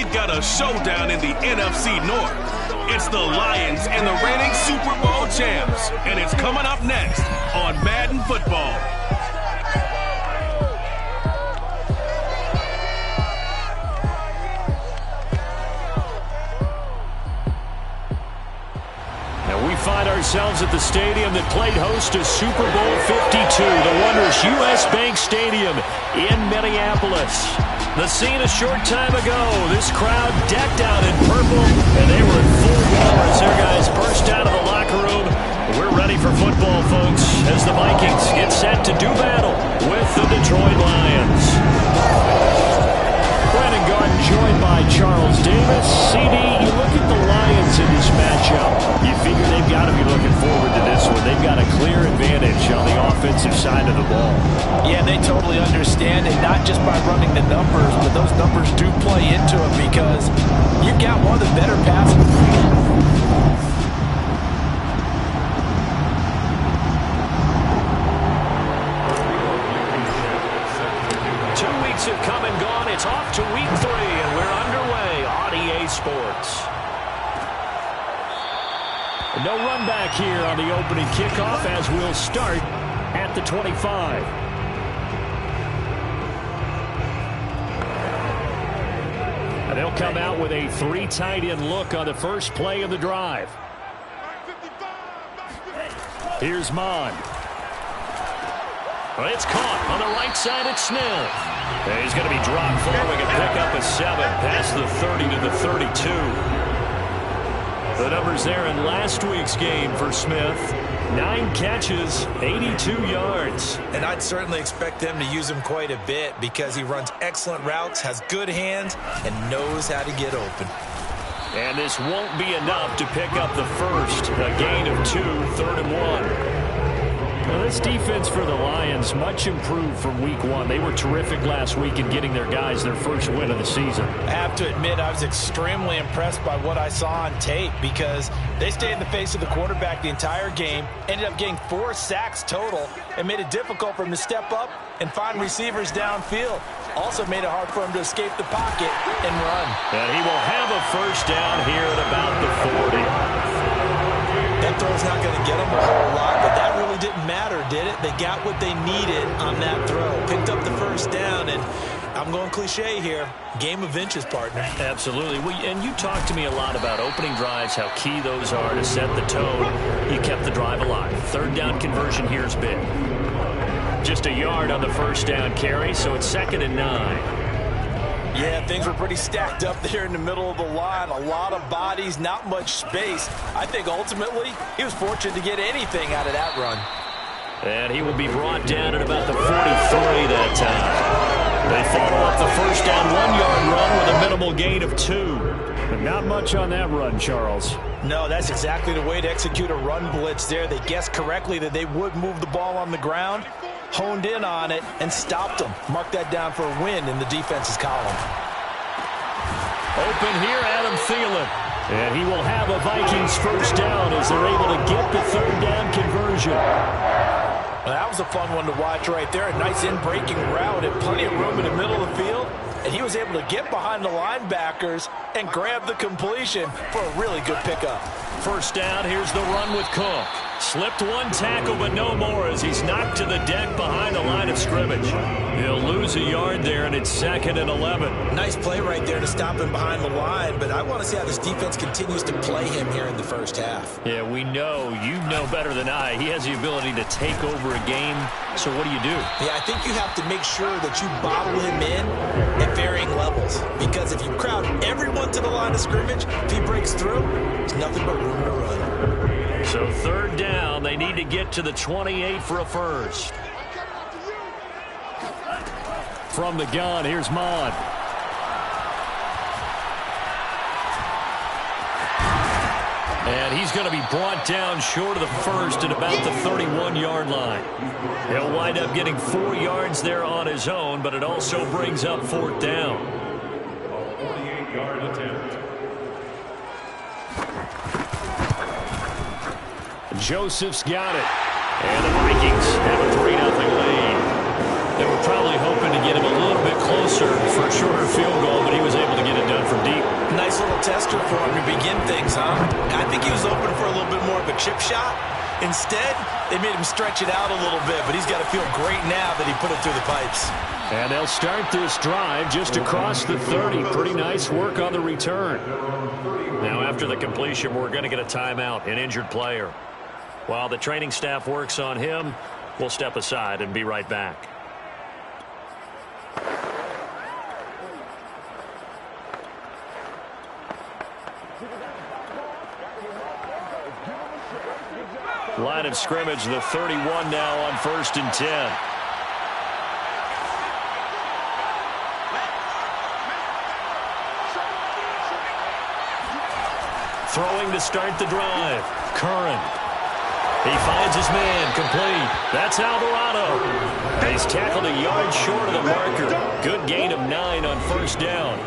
we've got a showdown in the NFC North. It's the Lions and the reigning Super Bowl champs, and it's coming up next on Madden Football. We find ourselves at the stadium that played host to Super Bowl 52, the wondrous U.S. Bank Stadium in Minneapolis. The scene a short time ago, this crowd decked out in purple, and they were in full war as their guys burst out of the locker room. We're ready for football, folks, as the Vikings get set to do battle with the Detroit Lions. Brandon Garden joined by Charles Davis. CD, you look at the Lions in this matchup. You figure they've got to be looking forward to this one. They've got a clear advantage on the offensive side of the ball. Yeah, they totally understand it, not just by running the numbers, but those numbers do play into it because you've got one of the better passing. 2 weeks have come and gone. It's off to week 3, and we're underway on EA Sports. No run back here on the opening kickoff as we'll start at the 25. And they'll come out with a 3 tight end look on the first play of the drive. Here's Mond. Well, it's caught on the right side at Snell. And he's going to be dropped following a pick up a 7 past the 30 to the 32. The numbers there in last week's game for Smith. 9 catches, 82 yards. And I'd certainly expect them to use him quite a bit because he runs excellent routes, has good hands, and knows how to get open. And this won't be enough to pick up the first. A gain of 2, 3rd and 1. Well, this defense for the Lions, much improved from week 1. They were terrific last week in getting their guys their first win of the season. I have to admit, I was extremely impressed by what I saw on tape because they stayed in the face of the quarterback the entire game, ended up getting 4 sacks total, and made it difficult for him to step up and find receivers downfield. Also made it hard for him to escape the pocket and run. And he will have a first down here at about the 40. That throw's not going to get them a whole lot, but that really didn't matter, did it? They got what they needed on that throw. Picked up the first down, and I'm going cliche here. Game of inches, partner. Absolutely. And you talked to me a lot about opening drives, how key those are to set the tone. He kept the drive alive. 3rd down conversion here is big. Just a yard on the first down carry, so it's 2nd and 9. Yeah, things were pretty stacked up there in the middle of the line. A lot of bodies, not much space. I think ultimately he was fortunate to get anything out of that run. And he will be brought down at about the 43 that time. They follow up the first down 1-yard run with a minimal gain of 2. But not much on that run, Charles. No, that's exactly the way to execute a run blitz there. They guessed correctly that they would move the ball on the ground, honed in on it, and stopped them. Mark that down for a win in the defense's column. Open here, Adam Thielen. And he will have a Vikings first down as they're able to get the 3rd down conversion. Well, that was a fun one to watch right there. A nice in-breaking route and plenty of room in the middle of the field. And he was able to get behind the linebackers and grab the completion for a really good pickup. First down, here's the run with Cook. Slipped 1 tackle, but no more as he's knocked to the deck behind the line of scrimmage. He'll lose a yard there, and it's 2nd and 11. Nice play right there to stop him behind the line, but I want to see how this defense continues to play him here in the first half. Yeah, we know. You know better than I. He has the ability to take over a game, so what do? Yeah, I think you have to make sure that you bottle him in at varying levels, because if you crowd everyone to the line of scrimmage, if he breaks through, there's nothing but room to run. So 3rd down, they need to get to the 28 for a first. From the gun, here's Mond. And he's going to be brought down short of the first at about the 31-yard line. He'll wind up getting 4 yards there on his own, but it also brings up 4th down. 48-yard attempt. Joseph's got it. And the Vikings have a 3-0 lead. They were probably hoping to get him a little bit closer for a shorter field goal, but he was able to get it done from deep. tester for him to begin things, huh? I think he was open for a little bit more of a chip shot. Instead, they made him stretch it out a little bit, but he's got to feel great now that he put it through the pipes. And they'll start this drive just across the 30. Pretty nice work on the return. Now, after the completion, we're going to get a timeout, an injured player. While the training staff works on him, we'll step aside and be right back. Line of scrimmage, the 31 now on 1st and 10. Throwing to start the drive. Curran. He finds his man, complete. That's Alvarado. He's tackled a yard short of the marker. Good gain of 9 on 1st down.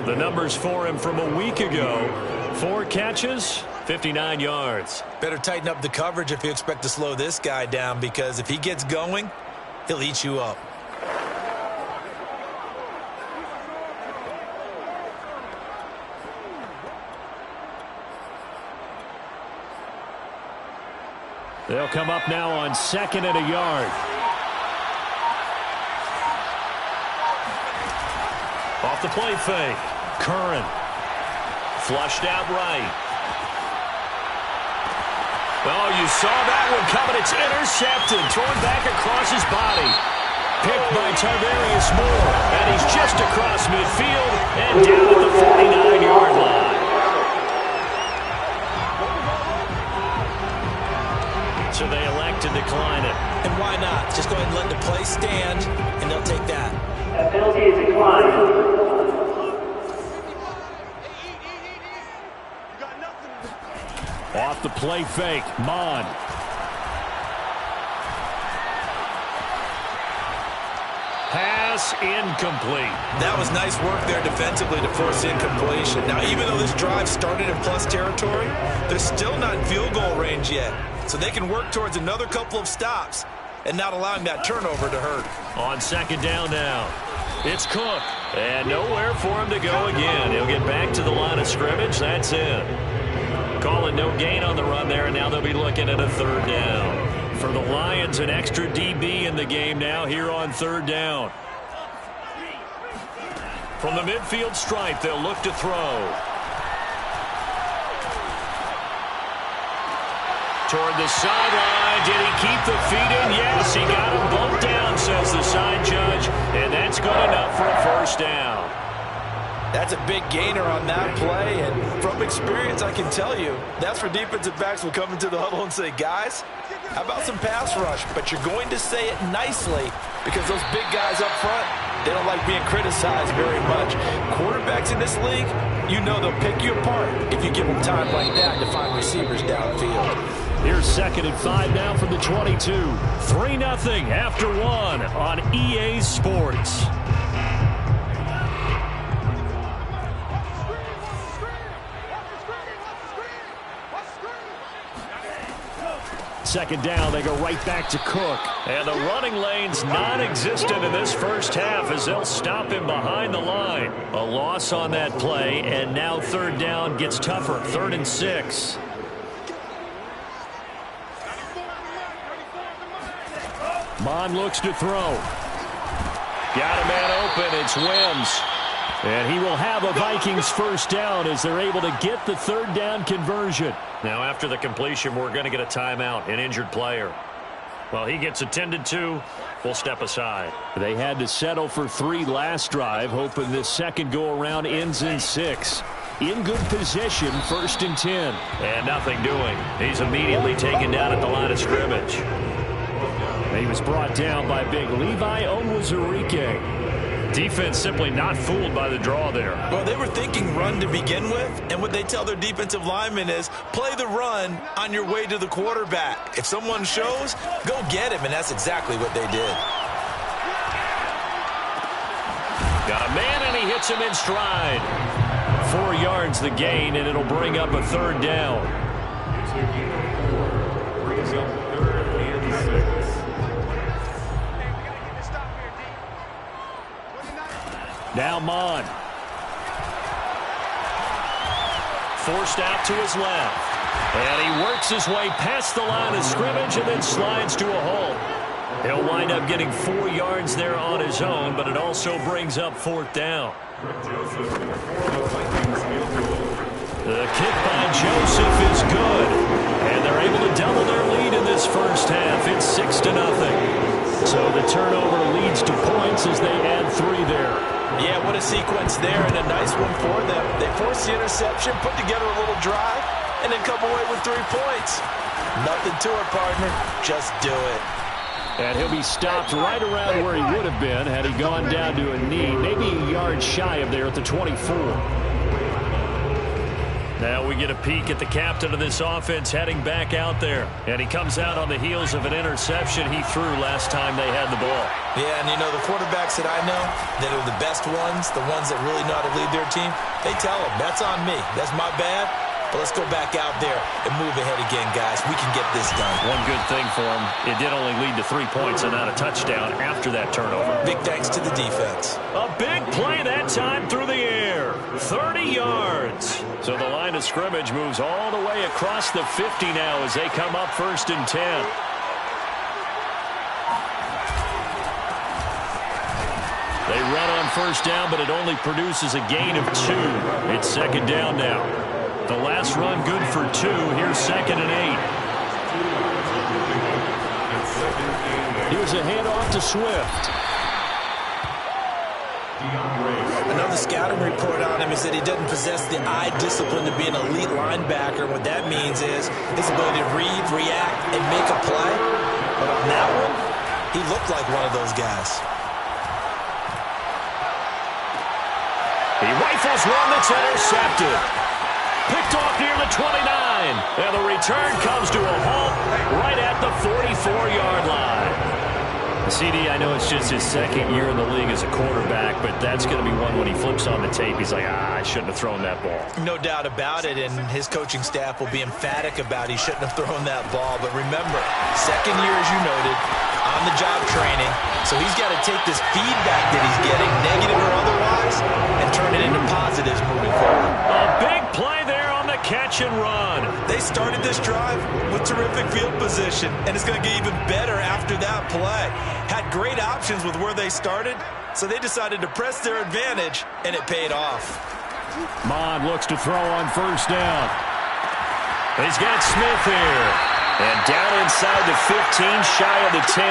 The numbers for him from a week ago. 4 catches, 59 yards. Better tighten up the coverage if you expect to slow this guy down, because if he gets going, he'll eat you up. They'll come up now on 2nd and a yard. Off the play fake. Curran. Flushed out right. Oh, you saw that one coming. It's intercepted. Thrown back across his body. Picked by Tarvarius Moore. And he's just across midfield and down at the 49-yard line. So they elect to decline it. And why not? Just go ahead and let the play stand, and they'll take that. That penalty is declined. Off the play fake, Mon. Pass incomplete. That was nice work there defensively to force incompletion. Now, even though this drive started in plus territory, they're still not in field goal range yet. So they can work towards another couple of stops and not allowing that turnover to hurt. On 2nd down now, it's Cook. And nowhere for him to go again. He'll get back to the line of scrimmage. That's it. Calling no gain on the run there, and now they'll be looking at a 3rd down. For the Lions, an extra DB in the game now here on 3rd down. From the midfield stripe, they'll look to throw. Toward the sideline. Did he keep the feet in? Yes, he got them both down, says the side judge. And that's good enough for a 1st down. That's a big gainer on that play, and from experience, I can tell you, that's where defensive backs will come into the huddle and say, guys, how about some pass rush? But you're going to say it nicely, because those big guys up front, they don't like being criticized very much. Quarterbacks in this league, you know they'll pick you apart if you give them time like that to find receivers downfield. Here's 2nd and 5 now from the 22. 3-0 after 1 on EA Sports. Second down, they go right back to Cook. And the running lane's non-existent in this first half as they'll stop him behind the line. A loss on that play, and now 3rd down gets tougher. 3rd and 6. Mon looks to throw. Got a man open. It's Wims. And he will have a Vikings 1st down as they're able to get the 3rd down conversion. Now, after the completion, we're going to get a timeout, an injured player. Well, he gets attended to. We'll step aside. They had to settle for 3 last drive, hoping this second go-around ends in 6. In good position, 1st and 10. And nothing doing. He's immediately taken down at the line of scrimmage. He was brought down by big Levi Onwuzurike. Defense simply not fooled by the draw there. Well, they were thinking run to begin with, and what they tell their defensive linemen is play the run on your way to the quarterback. If someone shows, go get him, and that's exactly what they did. Got a man, and he hits him in stride. 4 yards the gain, and it'll bring up a 3rd down. Now Mon. forced out to his left. And he works his way past the line of scrimmage and then slides to a halt. He'll wind up getting 4 yards there on his own, but it also brings up 4th down. The kick by Joseph is good. And they're able to double their lead in this first half. It's 6-0. So the turnover leads to points as they add 3 there. Yeah, what a sequence there, and a nice one for them. They force the interception, put together a little drive, and then come away with 3 points. Nothing to it, partner. Just do it. And he'll be stopped right around where he would have been had he gone down to a knee, maybe a yard shy of there at the 24. Now we get a peek at the captain of this offense heading back out there. And he comes out on the heels of an interception he threw last time they had the ball. Yeah, and you know, the quarterbacks that I know that are the best ones, the ones that really know how to lead their team, they tell them, that's on me. That's my bad. But let's go back out there and move ahead again, guys. We can get this done. One good thing for him, it did only lead to 3 points and not a touchdown after that turnover. Big thanks to the defense. A big play that time through the air. 30 yards. So the line of scrimmage moves all the way across the 50 now as they come up 1st and 10. They run on 1st down, but it only produces a gain of 2. It's 2nd down now. The last run good for 2. Here's 2nd and 8. Here's a handoff to Swift. Another scouting report on him is that he doesn't possess the eye discipline to be an elite linebacker. What that means is his ability to read, react, and make a play. But on that one, he looked like one of those guys. He rifles one that's intercepted. Picked off near the 29. And the return comes to a halt right at the 44-yard line. CD, I know it's just his 2nd year in the league as a quarterback, but that's going to be one when he flips on the tape. He's like, I shouldn't have thrown that ball. No doubt about it, and his coaching staff will be emphatic about he shouldn't have thrown that ball. But remember, 2nd year, as you noted, on-the-job training. So he's got to take this feedback that he's getting, negative or otherwise, and turn it into positives moving forward. A big play there on the catch and run. They started this drive with terrific field position, and it's going to get even better after that play. Had great options with where they started, so they decided to press their advantage, and it paid off. Mond looks to throw on 1st down. He's got Smith here. And down inside the 15, shy of the 10.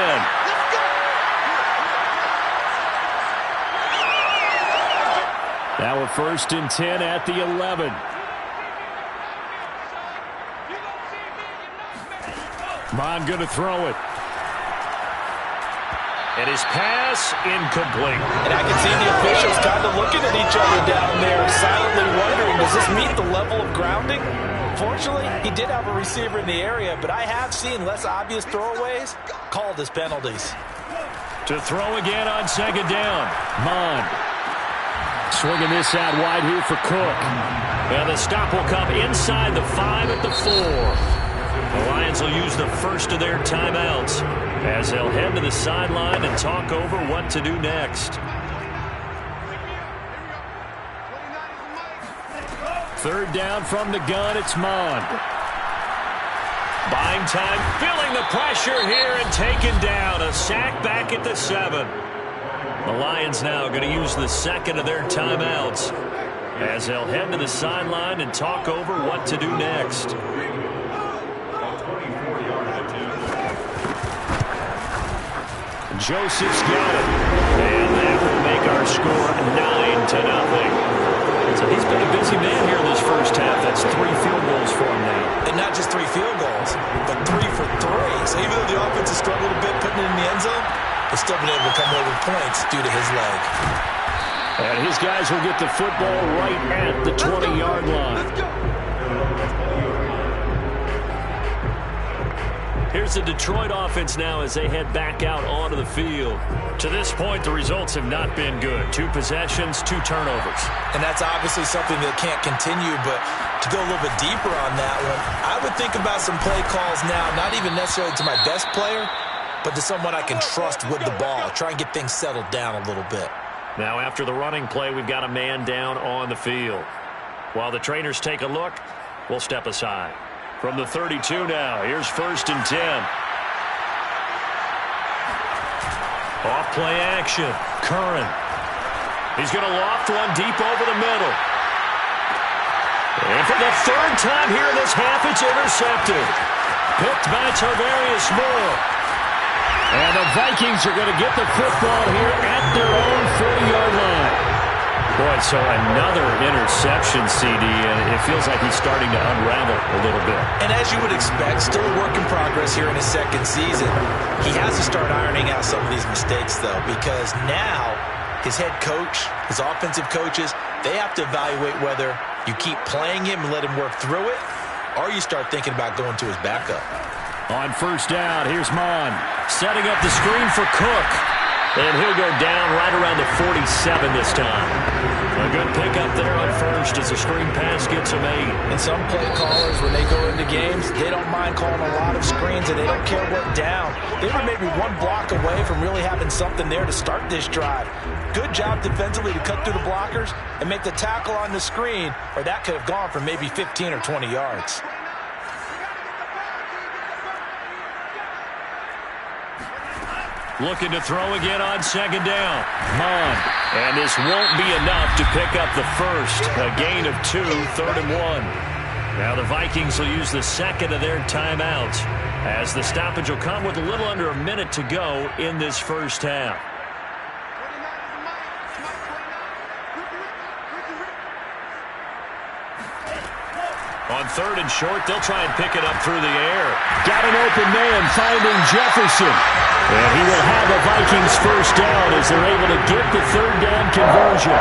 Now a 1st and 10 at the 11. Mond going to throw it. And his pass incomplete. And I can see the officials kind of looking at each other down there, silently wondering, does this meet the level of grounding? Fortunately, he did have a receiver in the area, but I have seen less obvious throwaways called as penalties. To throw again on 2nd down. Mond swinging this out wide here for Cook. And the stop will come inside the 5 at the 4. The Lions will use the first of their timeouts as they'll head to the sideline and talk over what to do next. 3rd down from the gun, it's Mond. Buying time, feeling the pressure here and taken down. A sack back at the 7. The Lions now going to use the 2nd of their timeouts as they'll head to the sideline and talk over what to do next. Joseph's got it. And that will make our score 9-0. So he's been a busy man here in this first half. That's 3 field goals for him now. And not just 3 field goals, but 3 for 3. So even though the offense has struggled a bit putting it in the end zone, they've still been able to come away with points due to his leg. And his guys will get the football right at the 20-yard line. Here's the Detroit offense now as they head back out onto the field. To this point, the results have not been good. 2 possessions, 2 turnovers. And that's obviously something that can't continue, but to go a little bit deeper on that one, I would think about some play calls now, not even necessarily to my best player, but to someone I can trust with the ball. Try and get things settled down a little bit. Now after the running play, we've got a man down on the field. While the trainers take a look, we'll step aside. From the 32 now, here's 1st and 10. Off play action. Curran. He's going to loft one deep over the middle. And for the 3rd time here in this half, it's intercepted. Picked by Tarvarius Moore. And the Vikings are going to get the football here at their own 40-yard line. Boy, so another interception, CD, and it feels like he's starting to unravel a little bit. And as you would expect, still a work in progress here in his 2nd season. He has to start ironing out some of these mistakes, though, because now his head coach, his offensive coaches, they have to evaluate whether you keep playing him and let him work through it, or you start thinking about going to his backup. On 1st down, here's Mond setting up the screen for Cook. And he'll go down right around the 47 this time. A good pickup there on 1st as the screen pass gets him 8. And some play callers, when they go into games, they don't mind calling a lot of screens, and they don't care what down. They were maybe one block away from really having something there to start this drive. Good job defensively to cut through the blockers and make the tackle on the screen, or that could have gone for maybe 15 or 20 yards. Looking to throw again on 2nd down. Mond. And this won't be enough to pick up the 1st. A gain of 2, 3rd and 1. Now the Vikings will use the 2nd of their timeouts as the stoppage will come with a little under a minute to go in this 1st half. On 3rd and short, they'll try and pick it up through the air. Got an open man finding Jefferson. And he will have a Vikings 1st down as they're able to get the 3rd down conversion.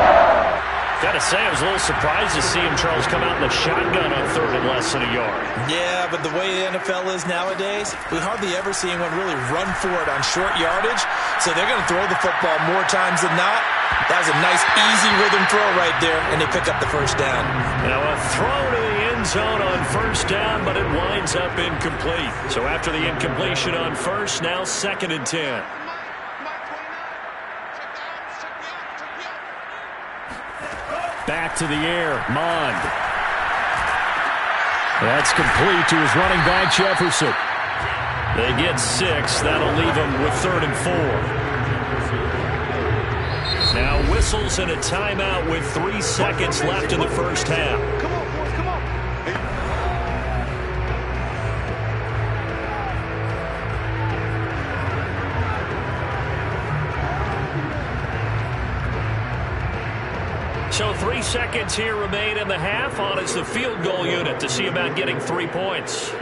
Got to say, I was a little surprised to see him, Charles, come out in the shotgun on 3rd and less than a yard. Yeah, but the way the NFL is nowadays, we hardly ever see anyone really run for it on short yardage. So they're going to throw the football more times than not. That was a nice, easy rhythm throw right there, and they pick up the 1st down. Now a throw to the end zone on 1st down, but it winds up incomplete. So after the incompletion on 1st, now 2nd and 10. Back to the air, Mond. That's complete to his running back, Jefferson. They get 6. That'll leave them with 3rd and 4. Now whistles and a timeout with 3 seconds left in the 1st half. Come on, boys, come on. So 3 seconds here remain in the half. On is the field goal unit to see about getting 3 points.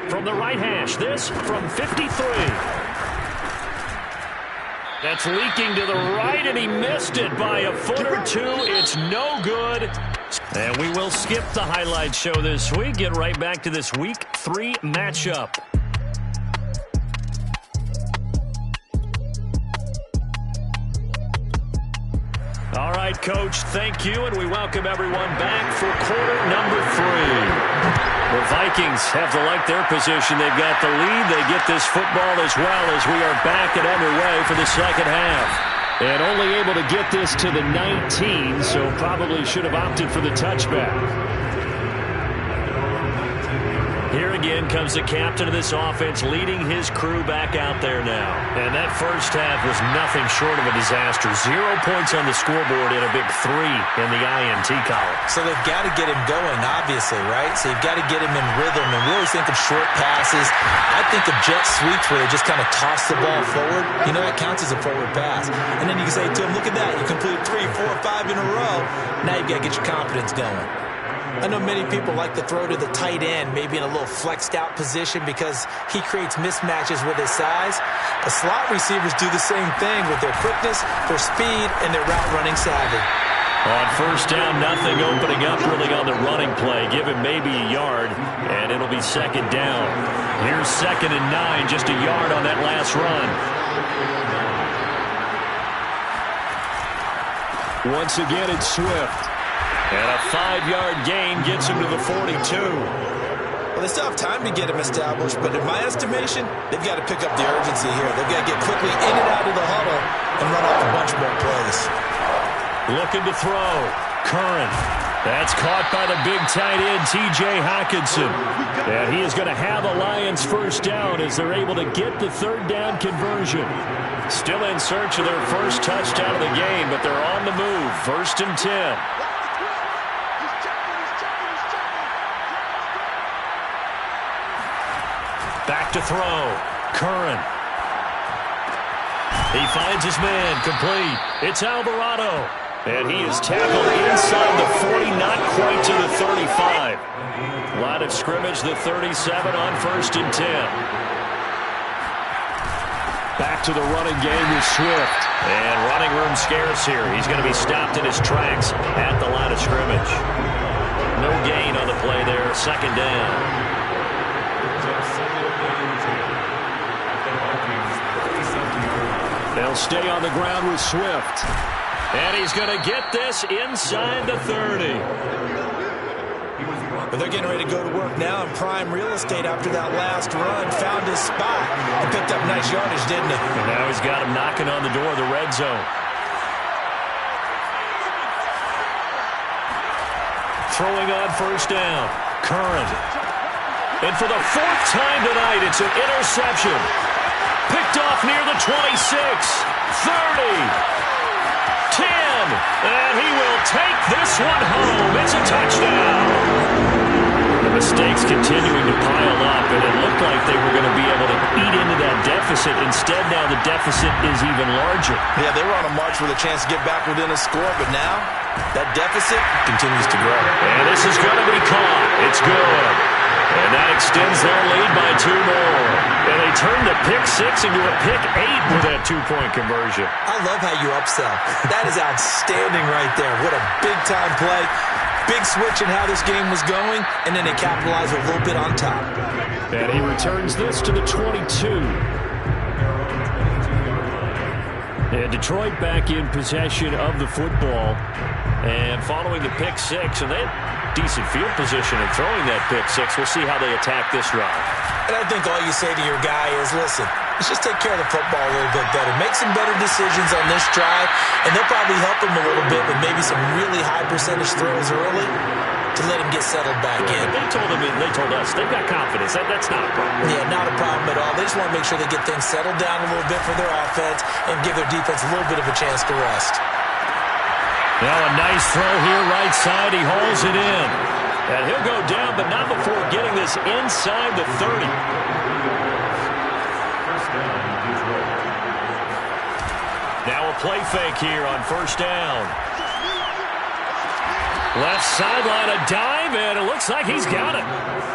From the right hash, this from 53. That's leaking to the right, and he missed it by a foot or 2. It's no good. And we will skip the highlight show this week. Get right back to this Week 3 matchup. All right, Coach, thank you, and we welcome everyone back for quarter number 3. The Vikings have to like their position. They've got the lead. They get this football as well as we are back and underway for the 2nd half. And only able to get this to the 19, so probably should have opted for the touchback. Here again comes the captain of this offense leading his crew back out there now. And that 1st half was nothing short of a disaster. 0 points on the scoreboard and a big 3 in the INT column. So they've got to get him going, obviously, right? So you've got to get him in rhythm. And we always think of short passes. I think of jet sweeps where they just kind of toss the ball forward. You know, that counts as a forward pass. And then you can say to him, look at that. You completed 3, 4, 5 in a row. Now you've got to get your confidence going. I know many people like to throw to the tight end, maybe in a little flexed out position because he creates mismatches with his size. But slot receivers do the same thing with their quickness, their speed, and their route running savvy. On 1st down, nothing opening up really on the running play. Give him maybe a yard, and it'll be 2nd down. Here's 2nd and 9, just a yard on that last run. Once again, it's Swift. And a 5-yard gain gets him to the 42. Well, they still have time to get him established, but in my estimation, they've got to pick up the urgency here. They've got to get quickly in and out of the huddle and run off a bunch more plays. Looking to throw. Curran. That's caught by the big tight end, T.J. Hockenson. And he is going to have a Lions first down as they're able to get the third down conversion. Still in search of their first touchdown of the game, but they're on the move. 1st and 10. Back to throw. Curran. He finds his man. Complete. It's Alvarado. And he is tackled inside the 40, not quite to the 35. Line of scrimmage, the 37 on 1st and 10. Back to the running game with Swift. And running room scarce here. He's going to be stopped in his tracks at the line of scrimmage. No gain on the play there. 2nd down. They'll stay on the ground with Swift. And he's going to get this inside the 30. But they're getting ready to go to work now in prime real estate after that last run. Found his spot and picked up nice yardage, didn't he? And now he's got him knocking on the door of the red zone. Throwing on 1st down. Curran. And for the 4th time tonight, it's an interception. Picked off near the 26, 30. 10, and he will take this one home. It's a touchdown. The mistakes continuing to pile up, and it looked like they were going to be able to eat into that deficit. Instead, now the deficit is even larger. Yeah, they were on a march with a chance to get back within a score, but now that deficit continues to grow. And this is going to be caught. It's good. And that extends their lead by 2 more. And they turn the pick 6 into a pick 8 with that 2-point conversion. I love how you upsell. That is outstanding right there. What a big-time play. Big switch in how this game was going, and then they capitalize a little bit on top. And he returns this to the 22. And Detroit back in possession of the football. And following the pick 6, and they had decent field position in throwing that pick 6. We'll see how they attack this drive. And I think all you say to your guy is, listen, let's just take care of the football a little bit better. Make some better decisions on this drive, and they'll probably help him a little bit with maybe some really high percentage throws early to let him get settled back in. They told us they've got confidence. That's not a problem. Yeah, not a problem at all. They just want to make sure they get things settled down a little bit for their offense and give their defense a little bit of a chance to rest. Now a nice throw here right side. He hauls it in. And he'll go down, but not before getting this inside the 30. Now a play fake here on 1st down. Left sideline, a dive, and it looks like he's got it.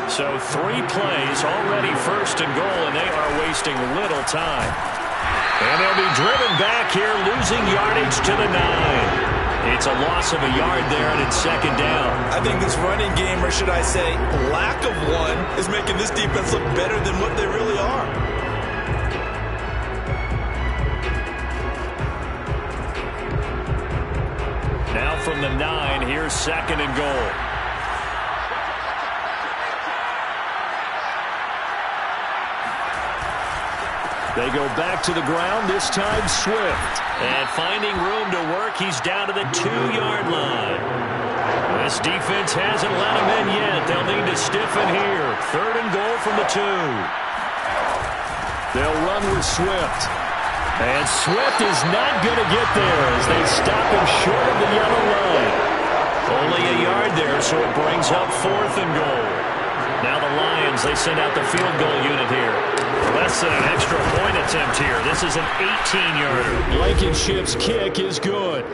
So 3 plays, already 1st and goal, and they are wasting little time. And they'll be driven back here, losing yardage to the 9. It's a loss of a yard there, and it's 2nd down. I think this running game, or should I say lack of one, is making this defense look better than what they really are. Now from the 9, here's 2nd and goal. They go back to the ground, this time Swift. And finding room to work, he's down to the 2-yard line. This defense hasn't let him in yet. They'll need to stiffen here. 3rd and goal from the 2. They'll run with Swift. And Swift is not going to get there as they stop him short of the yellow line. Only a yard there, so it brings up 4th and goal. Now the Lions, they send out the field goal unit here. Less than an extra point attempt here. This is an 18-yarder. Blankenship's kick is good.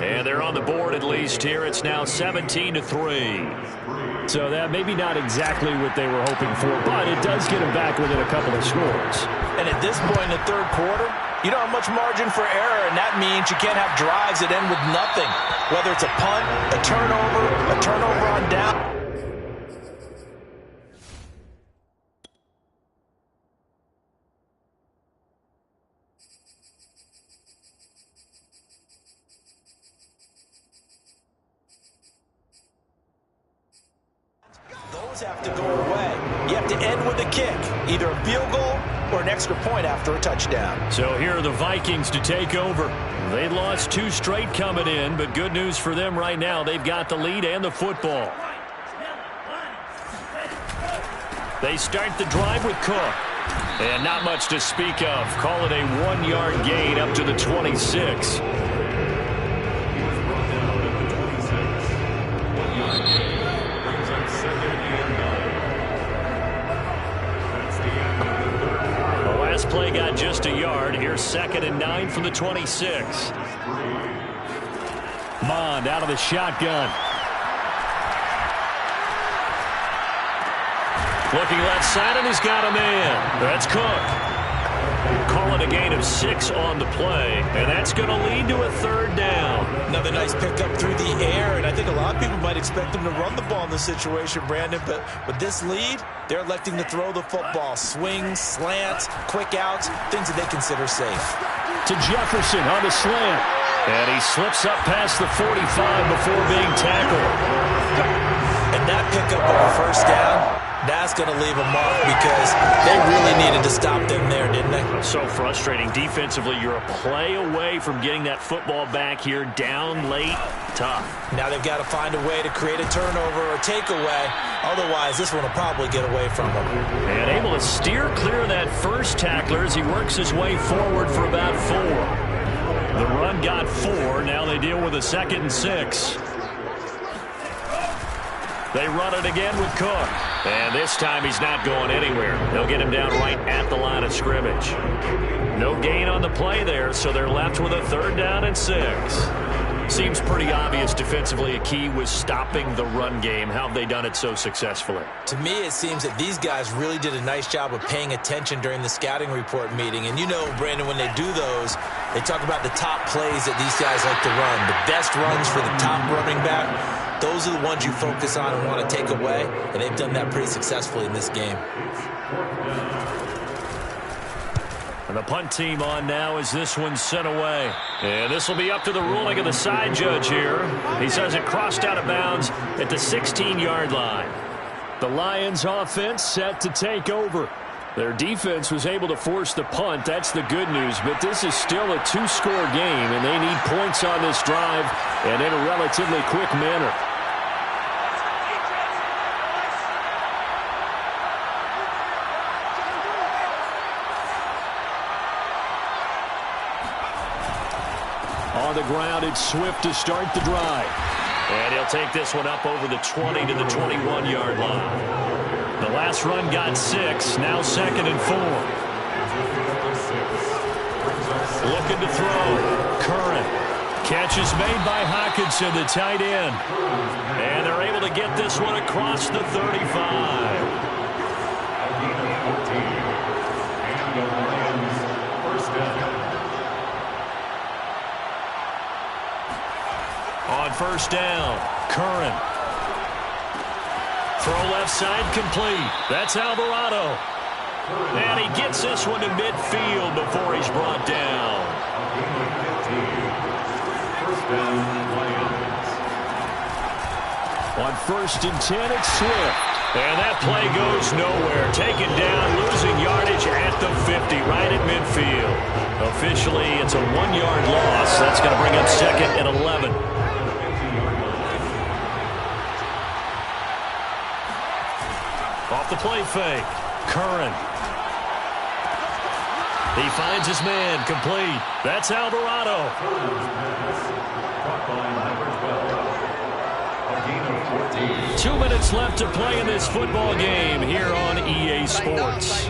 And they're on the board at least here. It's now 17-3. So that maybe not exactly what they were hoping for, but it does get them back within a couple of scores. And at this point in the 3rd quarter, you don't have much margin for error, and that means you can't have drives that end with nothing. Whether it's a punt, a turnover on down. does have to go away. You have to end with a kick, either a field goal or an extra point after a touchdown. So here are the Vikings to take over. They lost 2 straight coming in, but good news for them right now. They've got the lead and the football. They start the drive with Cook. And not much to speak of. Call it a 1-yard gain up to the 26. Play got just a yard. Here's 2nd and 9 from the 26. Mond out of the shotgun. Looking left side, and he's got a man. That's Cook. Call it a gain of 6 on the play, and that's going to lead to a 3rd down. Another nice pickup through the air, and I think a lot of people might expect him to run the ball in this situation, Brandon, but with this lead, they're electing to throw the football. Swings, slants, quick outs, things that they consider safe. To Jefferson on the slant, and he slips up past the 45 before being tackled. And that pickup of a 1st down, that's going to leave a mark because they really needed to stop them there, didn't they? So frustrating. Defensively, you're a play away from getting that football back here down late. Tough. Now they've got to find a way to create a turnover or takeaway. Otherwise, this one will probably get away from them. And able to steer clear of that first tackler as he works his way forward for about 4. The run got 4. Now they deal with a 2nd and 6. They run it again with Cook. And this time he's not going anywhere. They'll get him down right at the line of scrimmage. No gain on the play there, so they're left with a 3rd down and 6. Seems pretty obvious defensively a key was stopping the run game. How have they done it so successfully? To me, it seems that these guys really did a nice job of paying attention during the scouting report meeting. And you know, Brandon, when they do those, they talk about the top plays that these guys like to run. The best runs for the top running back. Those are the ones you focus on and want to take away, and they've done that pretty successfully in this game. And the punt team on now as this one's sent away. And this will be up to the ruling of the side judge here. He says it crossed out of bounds at the 16-yard line. The Lions offense set to take over. Their defense was able to force the punt. That's the good news. But this is still a 2-score game, and they need points on this drive and in a relatively quick manner. On the ground, it's Swift to start the drive. And he'll take this one up over the 20 to the 21-yard line. The last run got 6, now 2nd and 4. Looking to throw. Curran. Catch is made by Hockenson, the tight end. And they're able to get this one across the 35. On 1st down, Curran. Throw left side complete. That's Alvarado. And he gets this one to midfield before he's brought down. On 1st and 10, it's Swift. And that play goes nowhere. Taken down, losing yardage at the 50, right at midfield. Officially, it's a 1-yard loss. That's going to bring up 2nd and 11. Off the play fake. Curran. He finds his man. Complete. That's Alvarado. 2 minutes left to play in this football game here on EA Sports.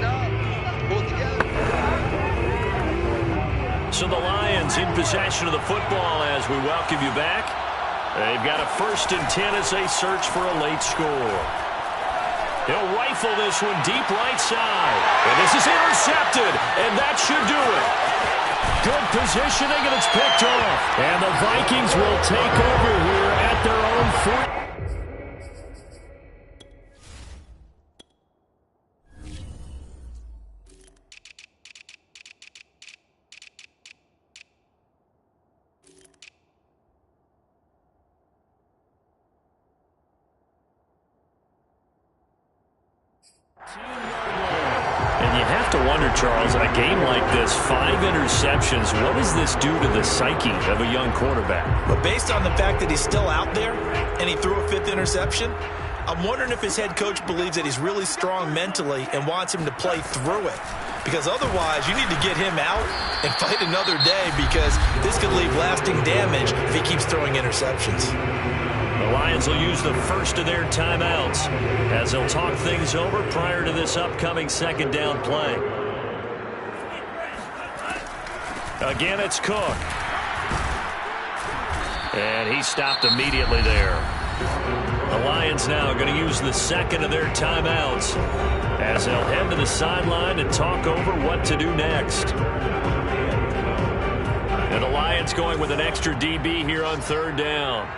So the Lions in possession of the football as we welcome you back. They've got a 1st and 10 as they search for a late score. He'll rifle this one deep right side. And this is intercepted, and that should do it. Good positioning, and it's picked off. And the Vikings will take over here at their own 40. have to wonder, Charles, in a game like this, 5 interceptions, what does this do to the psyche of a young quarterback? But based on the fact that he's still out there and he threw a 5th interception, I'm wondering if his head coach believes that he's really strong mentally and wants him to play through it. Because otherwise, you need to get him out and fight another day, because this could leave lasting damage if he keeps throwing interceptions. The Lions will use the first of their timeouts as they'll talk things over prior to this upcoming 2nd down play. Again, it's Cook. And he stopped immediately there. The Lions now are going to use the 2nd of their timeouts as they'll head to the sideline and talk over what to do next. And the Lions going with an extra DB here on 3rd down.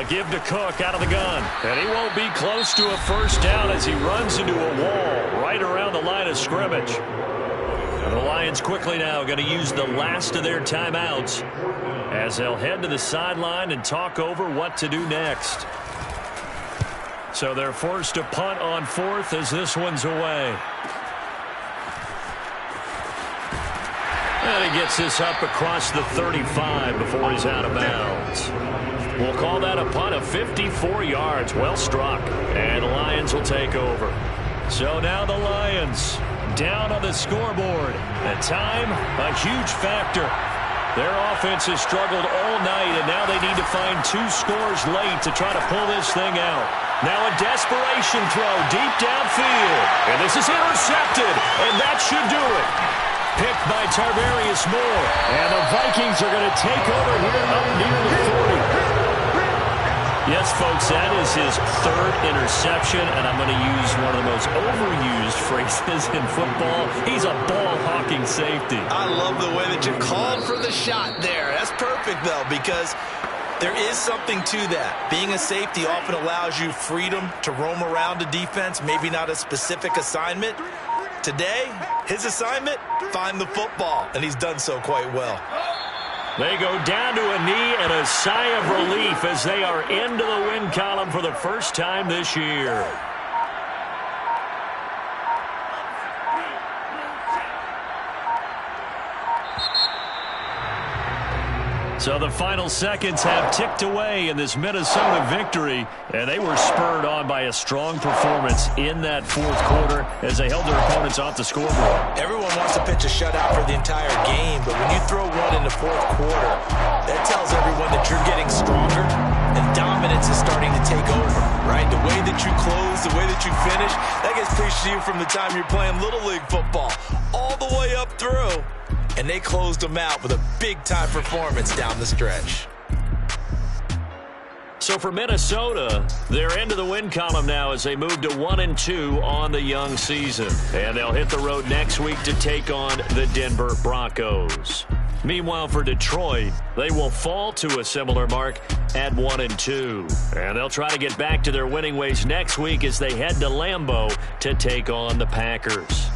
Give to Cook out of the gun. And he won't be close to a 1st down as he runs into a wall right around the line of scrimmage. And the Lions quickly now going to use the last of their timeouts as they'll head to the sideline and talk over what to do next. So they're forced to punt on 4th as this one's away. And he gets this up across the 35 before he's out of bounds. We'll call that a punt of 54 yards. Well struck. And the Lions will take over. So now the Lions down on the scoreboard. At time, a huge factor. Their offense has struggled all night, and now they need to find 2 scores late to try to pull this thing out. Now a desperation throw deep downfield. And this is intercepted, and that should do it. Picked by Tarvarius Moore. And the Vikings are going to take over here up near the 40. Yes, folks, that is his 3rd interception, and I'm going to use one of the most overused phrases in football. He's a ball-hawking safety. I love the way that you called for the shot there. That's perfect, though, because there is something to that. Being a safety often allows you freedom to roam around a defense, maybe not a specific assignment. Today, his assignment, find the football, and he's done so quite well. They go down to a knee and a sigh of relief as they are into the win column for the first time this year. So the final seconds have ticked away in this Minnesota victory, and they were spurred on by a strong performance in that 4th quarter as they held their opponents off the scoreboard. Everyone wants to pitch a shutout for the entire game, but when you throw one in the 4th quarter, that tells everyone that you're getting stronger and dominance is starting to take over, right? The way that you close, the way that you finish, that gets preached to you from the time you're playing Little League football all the way up through. And they closed them out with a big-time performance down the stretch. So for Minnesota, they're into the win column now as they move to 1-2 on the young season. And they'll hit the road next week to take on the Denver Broncos. Meanwhile, for Detroit, they will fall to a similar mark at 1-2. And they'll try to get back to their winning ways next week as they head to Lambeau to take on the Packers.